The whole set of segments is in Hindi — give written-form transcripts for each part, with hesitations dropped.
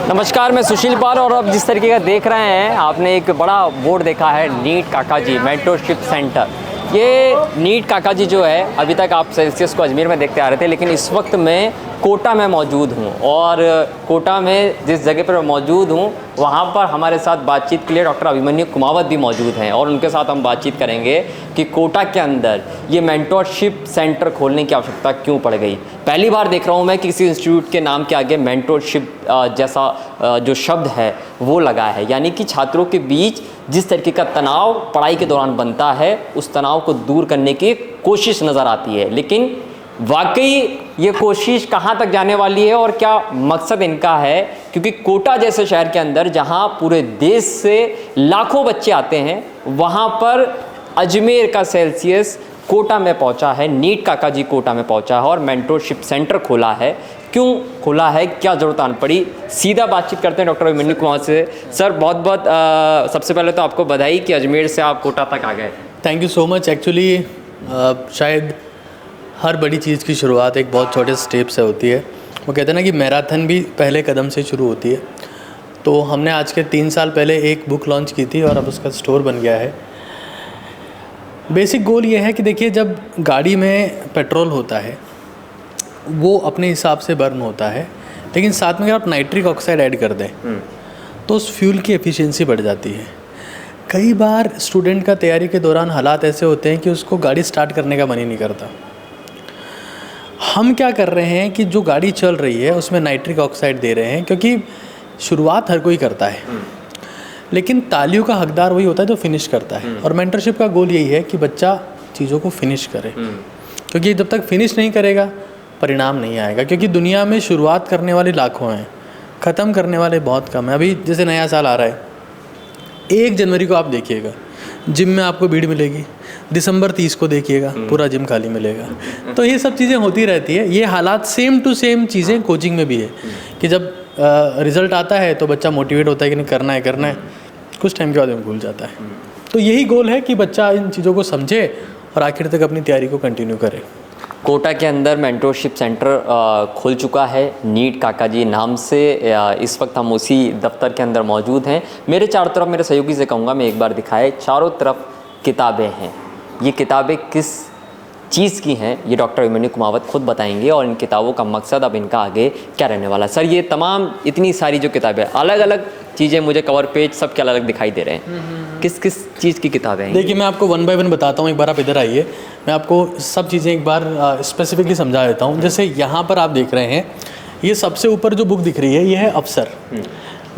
नमस्कार, मैं सुशील पाल और अब जिस तरीके का देख रहे हैं आपने एक बड़ा बोर्ड देखा है नीट काकाजी मेंटरशिप सेंटर। ये नीट काकाजी जो है अभी तक आप सेल्सियस को अजमेर में देखते आ रहे थे, लेकिन इस वक्त मैं कोटा में मौजूद हूँ और कोटा में जिस जगह पर मौजूद हूँ वहाँ पर हमारे साथ बातचीत के लिए डॉक्टर अभिमन्यु कुमावत भी मौजूद हैं और उनके साथ हम बातचीत करेंगे कि कोटा के अंदर ये मेंटरशिप सेंटर खोलने की आवश्यकता क्यों पड़ गई। पहली बार देख रहा हूँ मैं किसी इंस्टीट्यूट के नाम के आगे मेंटरशिप जैसा जो शब्द है वो लगा है, यानी कि छात्रों के बीच जिस तरीके का तनाव पढ़ाई के दौरान बनता है उस तनाव को दूर करने की कोशिश नज़र आती है। लेकिन वाकई ये कोशिश कहाँ तक जाने वाली है और क्या मकसद इनका है, क्योंकि कोटा जैसे शहर के अंदर जहाँ पूरे देश से लाखों बच्चे आते हैं वहाँ पर अजमेर का सेल्सियस कोटा में पहुँचा है, नीट काकाजी कोटा में पहुँचा है और मेंटरशिप सेंटर खोला है। क्यों खोला है, क्या ज़रूरत आन पड़ी, सीधा बातचीत करते हैं डॉक्टर अभिमन्यु कुमार से। सर बहुत बहुत सबसे पहले तो आपको बधाई कि अजमेर से आप कोटा तक आ गए। Thank you so much. Actually शायद हर बड़ी चीज़ की शुरुआत एक बहुत छोटे स्टेप से होती है। वो कहते हैं ना कि मैराथन भी पहले कदम से शुरू होती है। तो हमने आज के 3 साल पहले एक बुक लॉन्च की थी और अब उसका स्टोर बन गया है। बेसिक गोल ये है कि देखिए, जब गाड़ी में पेट्रोल होता है वो अपने हिसाब से बर्न होता है, लेकिन साथ में अगर आप नाइट्रिक ऑक्साइड ऐड कर दें तो उस फ्यूल की एफिशिएंसी बढ़ जाती है। कई बार स्टूडेंट का तैयारी के दौरान हालात ऐसे होते हैं कि उसको गाड़ी स्टार्ट करने का मन ही नहीं करता। हम क्या कर रहे हैं कि जो गाड़ी चल रही है उसमें नाइट्रिक ऑक्साइड दे रहे हैं, क्योंकि शुरुआत हर कोई करता है लेकिन तालियों का हकदार वही होता है जो फिनिश करता है। और मेंटरशिप का गोल यही है कि बच्चा चीज़ों को फिनिश करे, क्योंकि जब तक फिनिश नहीं करेगा परिणाम नहीं आएगा। क्योंकि दुनिया में शुरुआत करने वाले लाखों हैं, ख़त्म करने वाले बहुत कम हैं। अभी जैसे नया साल आ रहा है, 1 जनवरी को आप देखिएगा जिम में आपको भीड़ मिलेगी, दिसंबर 30 को देखिएगा पूरा जिम खाली मिलेगा। तो ये सब चीज़ें होती रहती है। ये हालात सेम टू सेम चीज़ें कोचिंग में भी है कि जब रिज़ल्ट आता है तो बच्चा मोटिवेट होता है कि नहीं करना है, कुछ टाइम के बाद में भूल जाता है। तो यही गोल है कि बच्चा इन चीज़ों को समझे और आखिर तक अपनी तैयारी को कंटिन्यू करे। कोटा के अंदर मेंटरशिप सेंटर खुल चुका है नीट काकाजी नाम से। इस वक्त हम उसी दफ्तर के अंदर मौजूद हैं। मेरे चारों तरफ, मेरे सहयोगी से कहूँगा मैं एक बार दिखाए, चारों तरफ किताबें हैं। ये किताबें किस चीज़ की हैं ये डॉक्टर अभिमन्यु कुमावत खुद बताएंगे और इन किताबों का मकसद अब इनका आगे क्या रहने वाला है। सर, ये तमाम इतनी सारी जो किताबें, अलग अलग चीज़ें, मुझे कवर पेज सब के अलग अलग दिखाई दे रहे हैं, किस किस चीज़ की किताबें हैं? देखिए, मैं आपको 1 बाय 1 बताता हूँ। एक बार आप इधर आइए, मैं आपको सब चीज़ें एक बार स्पेसिफिकली समझा देता हूँ। जैसे यहाँ पर आप देख रहे हैं, ये सबसे ऊपर जो बुक दिख रही है ये है अफसर।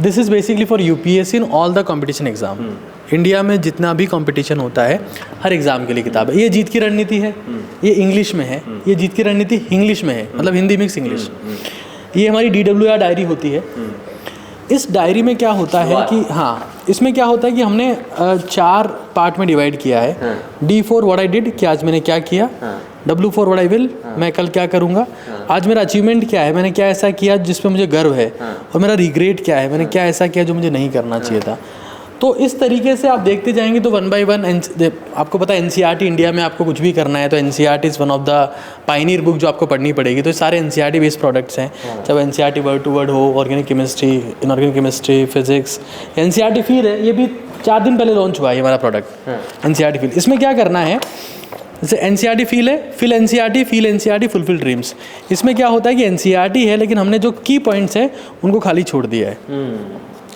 This is basically for UPSC in all the competition exam. India में जितना भी कंपटीशन होता है हर एग्ज़ाम के लिए किताब है। ये जीत की रणनीति है, ये इंग्लिश में है। ये जीत की रणनीति इंग्लिश में है, मतलब हिंदी मिक्स इंग्लिश। ये हमारी DWR डायरी होती है। इस डायरी में क्या होता है कि इसमें क्या होता है कि हमने 4 पार्ट में डिवाइड किया है। D for what I did, कि आज मैंने क्या किया। W for what I will, मैं कल क्या करूँगा। आज मेरा अचीवमेंट क्या है, मैंने क्या ऐसा किया जिस पे मुझे गर्व है। और मेरा रिग्रेट क्या है, मैंने क्या ऐसा किया जो मुझे नहीं करना चाहिए था। तो इस तरीके से आप देखते जाएंगे तो 1 बाय 1 आपको पता है NCERT इंडिया में आपको कुछ भी करना है तो NCERT is one of the Pioneer book जो आपको पढ़नी पड़ेगी। तो सारे NCERT बेस्ड प्रोडक्ट्स हैं, चाहे NCERT वर्ड टू वर्ड हो, organic chemistry, inorganic chemistry, physics. NCERT feel है, ये भी 4 दिन पहले लॉन्च हुआ है हमारा प्रोडक्ट NCERT फील। इसमें क्या करना है, जैसे NCERT फील है, fill NCERT, feel NCERT, fulfil dreams. इसमें क्या होता है कि NCERT है लेकिन हमने जो की पॉइंट्स हैं उनको खाली छोड़ दिया है,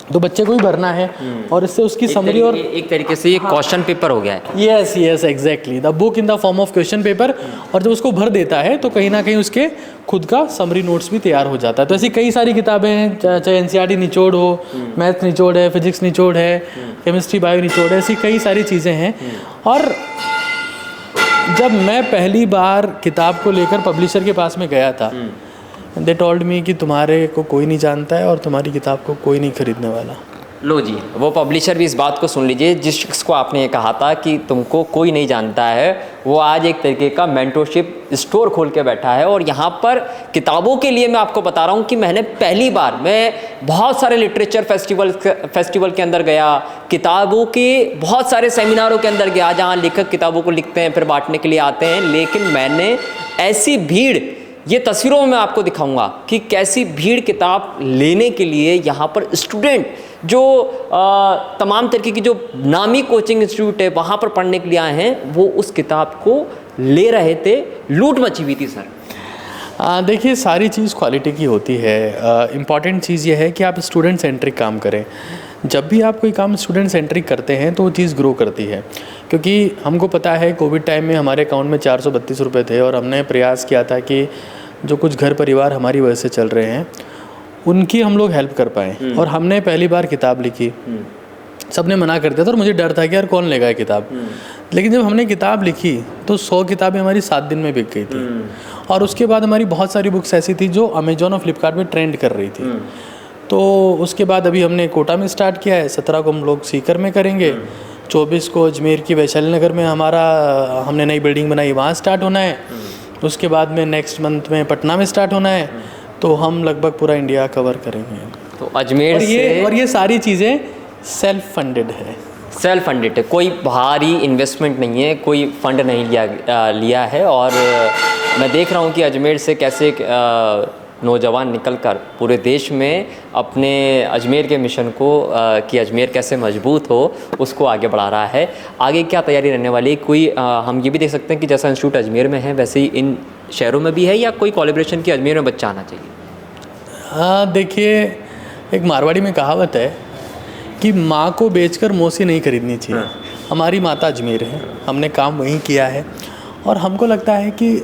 तो बच्चे को ही भरना है और इससे उसकी समरी और एक तरीके से ये क्वेश्चन पेपर हो गया है। Yes exactly, the book in the form of question paper. और जब उसको भर देता है तो कहीं ना कहीं उसके खुद का समरी नोट्स भी तैयार हो जाता है। तो ऐसी कई सारी किताबें हैं, चाहे NCERT निचोड़ हो, मैथ निचोड़ है, फिजिक्स निचोड़ है, केमिस्ट्री बायो निचोड़ है, ऐसी कई सारी चीज़ें हैं। और जब मैं पहली बार किताब को लेकर पब्लिशर के पास में गया था, दे टोल्ड मी कि तुम्हारे को कोई नहीं जानता है और तुम्हारी किताब को कोई नहीं खरीदने वाला। लो जी, वो पब्लिशर भी इस बात को सुन लीजिए। जिस शख्स को आपने ये कहा था कि तुमको कोई नहीं जानता है, वो आज एक तरीके का मेंटरशिप स्टोर खोल के बैठा है। और यहाँ पर किताबों के लिए मैं आपको बता रहा हूँ कि मैंने पहली बार, मैं बहुत सारे लिटरेचर फेस्टिवल के अंदर गया, किताबों के बहुत सारे सेमिनारों के अंदर गया जहाँ लेखक किताबों को लिखते हैं फिर बांटने के लिए आते हैं, लेकिन मैंने ऐसी भीड़ ये तस्वीरों में मैं आपको दिखाऊंगा कि कैसी भीड़ किताब लेने के लिए यहाँ पर स्टूडेंट जो तमाम तरीके की जो नामी कोचिंग इंस्टीट्यूट है वहाँ पर पढ़ने के लिए आए हैं, वो उस किताब को ले रहे थे। लूट मची हुई थी सर। देखिए, सारी चीज़ क्वालिटी की होती है। इम्पॉर्टेंट चीज़ ये है कि आप स्टूडेंट सेंट्रिक काम करें। जब भी आप कोई काम स्टूडेंट सेंट्रिक करते हैं तो वो चीज़ ग्रो करती है, क्योंकि हमको पता है कोविड टाइम में हमारे अकाउंट में 432 रुपये थे और हमने प्रयास किया था कि जो कुछ घर परिवार हमारी वजह से चल रहे हैं उनकी हम लोग हेल्प कर पाएँ। और हमने पहली बार किताब लिखी, सबने मना कर दिया था और मुझे डर था कि यार कौन लेगा ये किताब। लेकिन जब हमने किताब लिखी तो 100 किताबें हमारी 7 दिन में बिक गई थी। और उसके बाद हमारी बहुत सारी बुक्स ऐसी थी जो अमेजोन और फ्लिपकार्ट में ट्रेंड कर रही थी। तो उसके बाद अभी हमने कोटा में स्टार्ट किया है, 17 को हम लोग सीकर में करेंगे, 24 को अजमेर की वैशाली नगर में हमारा हमने नई बिल्डिंग बनाई, वहाँ स्टार्ट होना है। उसके बाद में नेक्स्ट मंथ में पटना में स्टार्ट होना है। तो हम लगभग पूरा इंडिया कवर करेंगे। तो अजमेर और ये सारी चीज़ें सेल्फ फंडेड है। सेल्फ फंडेड है, कोई बाहरी इन्वेस्टमेंट नहीं है, कोई फंड नहीं लिया है। और मैं देख रहा हूँ कि अजमेर से कैसे नौजवान निकलकर पूरे देश में अपने अजमेर के मिशन को कि अजमेर कैसे मजबूत हो उसको आगे बढ़ा रहा है। आगे क्या तैयारी रहने वाली है? कोई हम ये भी देख सकते हैं कि जैसा इंस्टीट्यूट अजमेर में है वैसे ही इन शहरों में भी है, या कोई कोलैबोरेशन की अजमेर में बच्चा आना चाहिए? देखिए, एक मारवाड़ी में कहावत है कि माँ को बेचकर मौसी नहीं खरीदनी चाहिए। हमारी माता अजमेर है, हमने काम वहीं किया है और हमको लगता है कि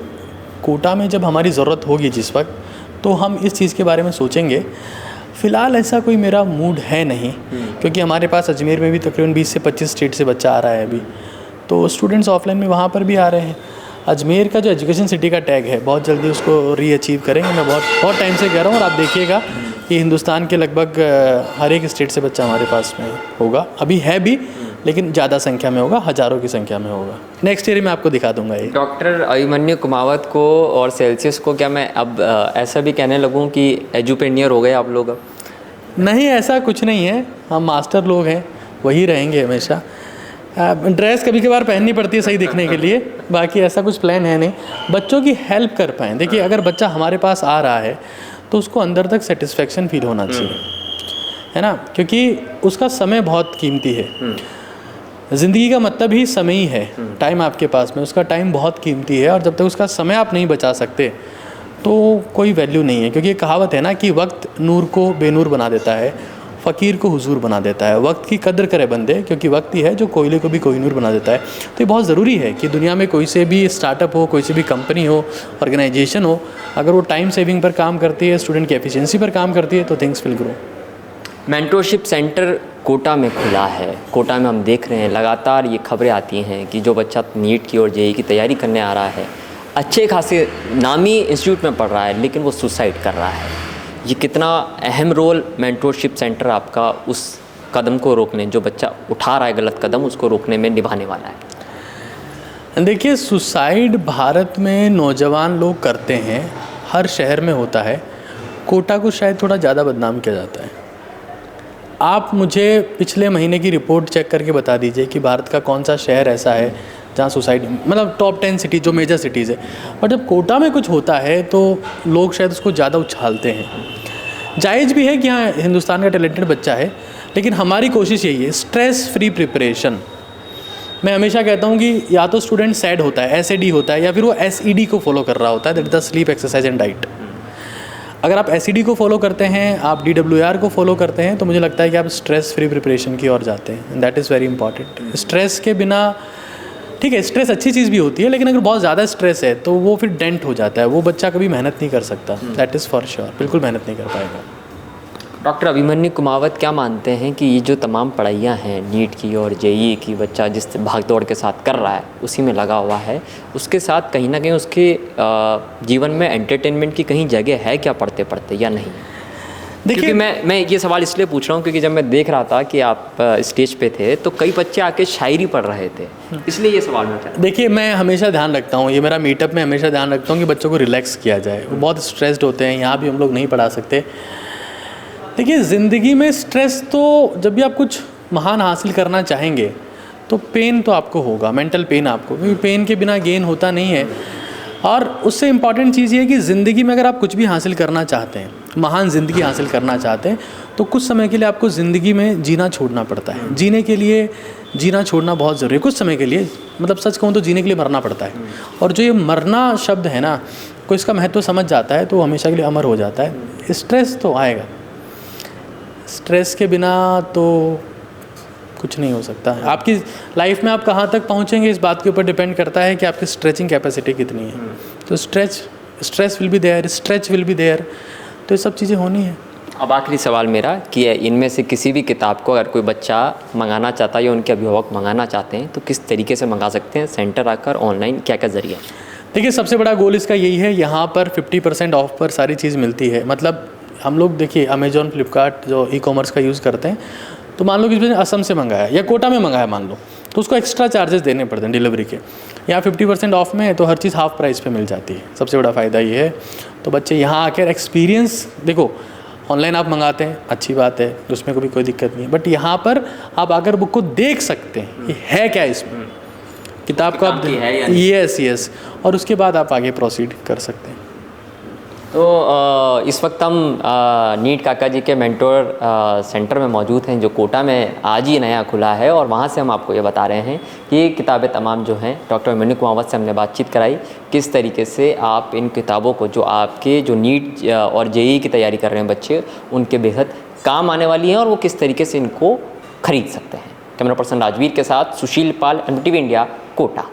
कोटा में जब हमारी ज़रूरत होगी जिस वक्त, तो हम इस चीज़ के बारे में सोचेंगे। फ़िलहाल ऐसा कोई मेरा मूड है नहीं, क्योंकि हमारे पास अजमेर में भी तकरीबन 20 से 25 स्टेट से बच्चा आ रहा है अभी, तो स्टूडेंट्स ऑफलाइन में वहाँ पर भी आ रहे हैं। अजमेर का जो एजुकेशन सिटी का टैग है बहुत जल्दी उसको रीअचीव करेंगे। मैं बहुत टाइम से कह रहा हूँ और आप देखिएगा कि हिंदुस्तान के लगभग हर एक स्टेट से बच्चा हमारे पास में होगा। अभी है भी, लेकिन ज़्यादा संख्या में होगा, हज़ारों की संख्या में होगा। नेक्स्ट ईयर मैं आपको दिखा दूंगा ये। डॉक्टर अभिमन्यु कुमावत को और सेल्सियस को क्या मैं अब ऐसा भी कहने लगूँ कि एजुपेनियर हो गए आप लोग? अब नहीं, ऐसा कुछ नहीं है। हम मास्टर लोग हैं, वही रहेंगे हमेशा। ड्रेस कभी कभार पहननी पड़ती है सही दिखने के लिए, बाकी ऐसा कुछ प्लान है नहीं। बच्चों की हेल्प कर पाएँ। देखिए, अगर बच्चा हमारे पास आ रहा है तो उसको अंदर तक सेटिस्फेक्शन फील होना चाहिए, है ना, क्योंकि उसका समय बहुत कीमती है। ज़िंदगी का मतलब ही समय ही है। टाइम आपके पास में, उसका टाइम बहुत कीमती है और जब तक उसका समय आप नहीं बचा सकते तो कोई वैल्यू नहीं है। क्योंकि ये कहावत है ना कि वक्त नूर को बेनूर बना देता है, फ़कीर को हुजूर बना देता है। वक्त की कदर करे बंदे, क्योंकि वक्त ही है जो कोयले को भी कोहिनूर बना देता है। तो ये बहुत ज़रूरी है कि दुनिया में कोई से भी स्टार्टअप हो, कोई से भी कंपनी हो, ऑर्गेनाइजेशन हो, अगर वो टाइम सेविंग पर काम करती है, स्टूडेंट की एफिशिएंसी पर काम करती है, तो things will grow. Mentorship centre Kota में खुला है। कोटा में हम देख रहे हैं लगातार ये खबरें आती हैं कि जो बच्चा नीट की और जेईई की तैयारी करने आ रहा है, अच्छे खासे नामी इंस्टीट्यूट में पढ़ रहा है, लेकिन वो सुसाइड कर रहा है। ये कितना अहम रोल मेंटरशिप सेंटर आपका उस कदम को रोकने, जो बच्चा उठा रहा है गलत कदम, उसको रोकने में निभाने वाला है? देखिए, सुसाइड भारत में नौजवान लोग करते हैं, हर शहर में होता है। कोटा को शायद थोड़ा ज़्यादा बदनाम किया जाता है। आप मुझे पिछले महीने की रिपोर्ट चेक करके बता दीजिए कि भारत का कौन सा शहर ऐसा है जहाँ सुसाइड, मतलब टॉप 10 सिटी जो मेजर सिटीज़ है, और जब कोटा में कुछ होता है तो लोग शायद उसको ज़्यादा उछालते हैं। जायज़ भी है कि हाँ, हिंदुस्तान का टैलेंटेड बच्चा है, लेकिन हमारी कोशिश यही है, स्ट्रेस फ्री प्रिपरेशन। मैं हमेशा कहता हूँ कि या तो स्टूडेंट सैड होता है, SAD होता है, या फिर वो SED को फॉलो कर रहा होता है, that is the sleep exercise and diet. अगर आप SED को फॉलो करते हैं, आप DWR को फॉलो करते हैं, तो मुझे लगता है कि आप स्ट्रेस फ्री प्रिपरेशन की ओर जाते हैं। That is very important. Stress के बिना, ठीक है, स्ट्रेस अच्छी चीज़ भी होती है, लेकिन अगर बहुत ज़्यादा स्ट्रेस है तो वो फिर डेंट हो जाता है, वो बच्चा कभी मेहनत नहीं कर सकता। दैट इज़ फॉर श्योर, बिल्कुल मेहनत नहीं कर पाएगा। डॉक्टर अभिमन्यु कुमावत क्या मानते हैं कि ये जो तमाम पढ़ाइयाँ हैं नीट की और जेईई की, बच्चा जिस भाग दौड़ के साथ कर रहा है उसी में लगा हुआ है, उसके साथ कहीं ना कहीं उसके जीवन में एंटरटेनमेंट की कहीं जगह है क्या पढ़ते पढ़ते, या नहीं? देखिए, मैं ये सवाल इसलिए पूछ रहा हूँ क्योंकि जब मैं देख रहा था कि आप स्टेज पे थे तो कई बच्चे आके शायरी पढ़ रहे थे, इसलिए ये सवाल मैं चाहता। देखिए, मैं हमेशा ध्यान रखता हूँ, ये मेरा मीटअप में हमेशा ध्यान रखता हूँ कि बच्चों को रिलैक्स किया जाए। वो बहुत स्ट्रेस्ड होते हैं, यहाँ भी हम लोग नहीं पढ़ा सकते। देखिए, ज़िंदगी में स्ट्रेस तो, जब भी आप कुछ महान हासिल करना चाहेंगे तो पेन तो आपको होगा, मेंटल पेन आपको, क्योंकि पेन के बिना गेन होता नहीं है। और उससे इम्पॉर्टेंट चीज़ ये है कि ज़िंदगी में अगर आप कुछ भी हासिल करना चाहते हैं, महान ज़िंदगी हासिल करना चाहते हैं, तो कुछ समय के लिए आपको ज़िंदगी में जीना छोड़ना पड़ता है। जीने के लिए जीना छोड़ना बहुत ज़रूरी है, कुछ समय के लिए। मतलब सच कहूँ तो जीने के लिए मरना पड़ता है। और जो ये मरना शब्द है ना, कोई इसका महत्व समझ जाता है तो वो हमेशा के लिए अमर हो जाता है। स्ट्रेस तो आएगा, स्ट्रेस के बिना तो कुछ नहीं हो सकता है। आपकी लाइफ में आप कहाँ तक पहुँचेंगे इस बात के ऊपर डिपेंड करता है कि आपकी स्ट्रेचिंग कैपेसिटी कितनी है। तो stress will be there, stretch will be there, तो ये सब चीज़ें होनी है। अब आखिरी सवाल मेरा कि इनमें से किसी भी किताब को अगर कोई बच्चा मंगाना चाहता है या उनके अभिभावक मंगाना चाहते हैं तो किस तरीके से मंगा सकते हैं? सेंटर आकर, ऑनलाइन, क्या क्या ज़रिया? देखिए, सबसे बड़ा गोल इसका यही है, यहाँ पर 50% ऑफ पर सारी चीज़ मिलती है। मतलब हम लोग देखिए अमेजॉन, फ्लिपकार्ट जो ई-कॉमर्स का यूज़ करते हैं, तो मान लो कि इसने असम से मंगाया या कोटा में मंगाया मान लो, तो उसको एक्स्ट्रा चार्जेस देने पड़ते हैं डिलीवरी के। यहाँ 50% ऑफ में है तो हर चीज़ हाफ प्राइस पे मिल जाती है। सबसे बड़ा फ़ायदा ये है। तो बच्चे यहाँ आकर एक्सपीरियंस, देखो ऑनलाइन आप मंगाते हैं अच्छी बात है, उसमें कोई दिक्कत नहीं है, बट यहाँ पर आप आकर बुक को देख सकते हैं कि है क्या इसमें, किताब को आप यस, और उसके बाद आप आगे प्रोसीड कर सकते हैं। तो इस वक्त हम नीट काका जी के मेंटोर सेंटर में मौजूद हैं, जो कोटा में आज ही नया खुला है, और वहाँ से हम आपको ये बता रहे हैं कि ये किताबें तमाम जो हैं, डॉक्टर मनु कुमावत से हमने बातचीत कराई किस तरीके से आप इन किताबों को, जो आपके जो नीट और जेईई की तैयारी कर रहे हैं बच्चे, उनके बेहद काम आने वाली हैं और वो किस तरीके से इनको खरीद सकते हैं। कैमरा पर्सन राजवीर के साथ सुशील पाल, MTV इंडिया, कोटा।